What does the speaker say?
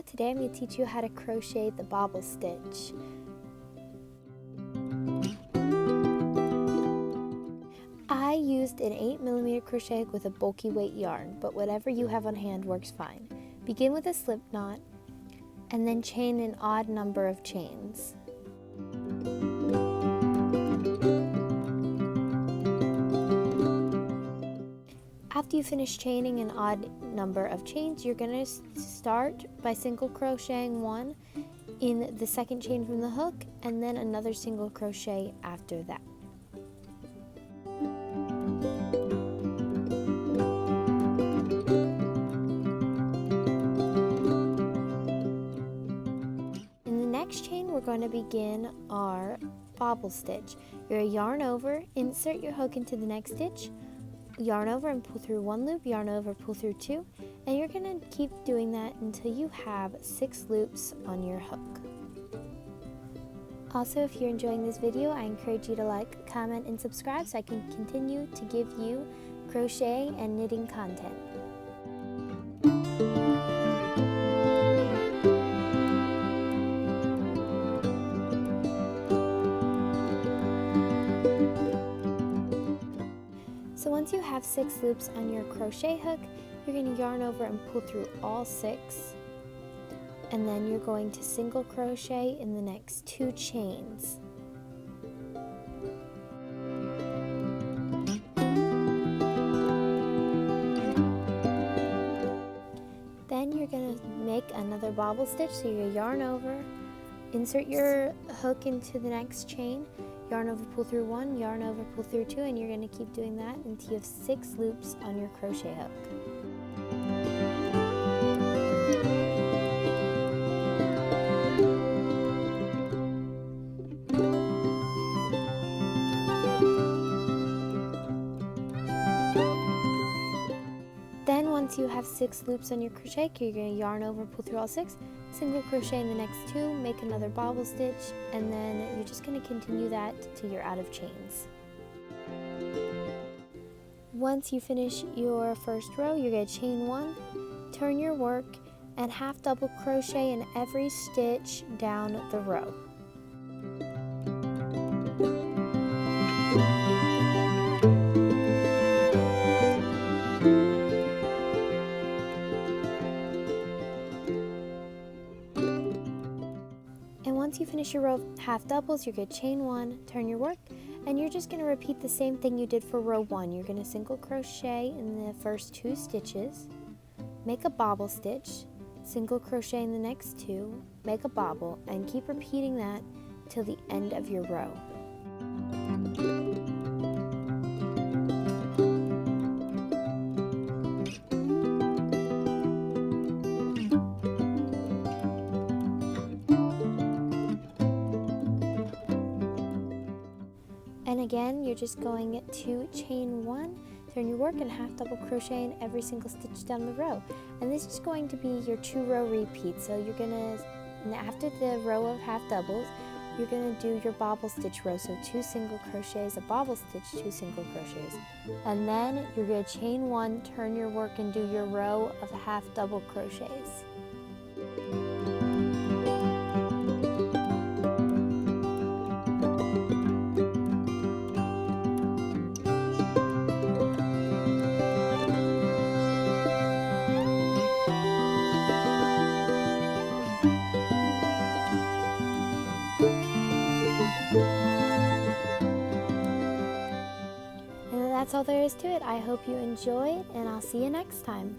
video. Today I'm going to teach you how to crochet the bobble stitch. I used an 8mm crochet hook with a bulky weight yarn, but whatever you have on hand works fine. Begin with a slip knot and then chain an odd number of chains. After you finish chaining an odd number of chains, you're going to start by single crocheting one in the second chain from the hook and then another single crochet after that. In the next chain, we're going to begin our bobble stitch. You're going to yarn over, insert your hook into the next stitch, yarn over and pull through one loop, yarn over, pull through two, and you're going to keep doing that until you have 6 loops on your hook. Also, if you're enjoying this video, I encourage you to like, comment, and subscribe so I can continue to give you crochet and knitting content. So once you have 6 loops on your crochet hook, you're going to yarn over and pull through all 6, and then you're going to single crochet in the next 2 chains. Then you're going to make another bobble stitch, so you yarn over, insert your hook into the next chain, yarn over, pull through one, yarn over, pull through two, and you're going to keep doing that until you have 6 loops on your crochet hook. Then once you have 6 loops on your crochet hook, you're going to yarn over, pull through all 6, single crochet in the next 2, make another bobble stitch, and then you're just going to continue that till you're out of chains. Once you finish your first row, you're going to chain 1, turn your work, and half double crochet in every stitch down the row. And once you finish your row of half doubles, you're going to chain 1, turn your work, and you're just going to repeat the same thing you did for row 1. You're going to single crochet in the first 2 stitches, make a bobble stitch, single crochet in the next 2, make a bobble, and keep repeating that till the end of your row. And again, you're just going to chain 1, turn your work, and half double crochet in every single stitch down the row. And this is going to be your 2-row repeat. So you're going to, after the row of half doubles, you're going to do your bobble stitch row. So 2 single crochets, a bobble stitch, 2 single crochets. And then you're going to chain 1, turn your work, and do your row of half double crochets. That's all there is to it. I hope you enjoyed, and I'll see you next time.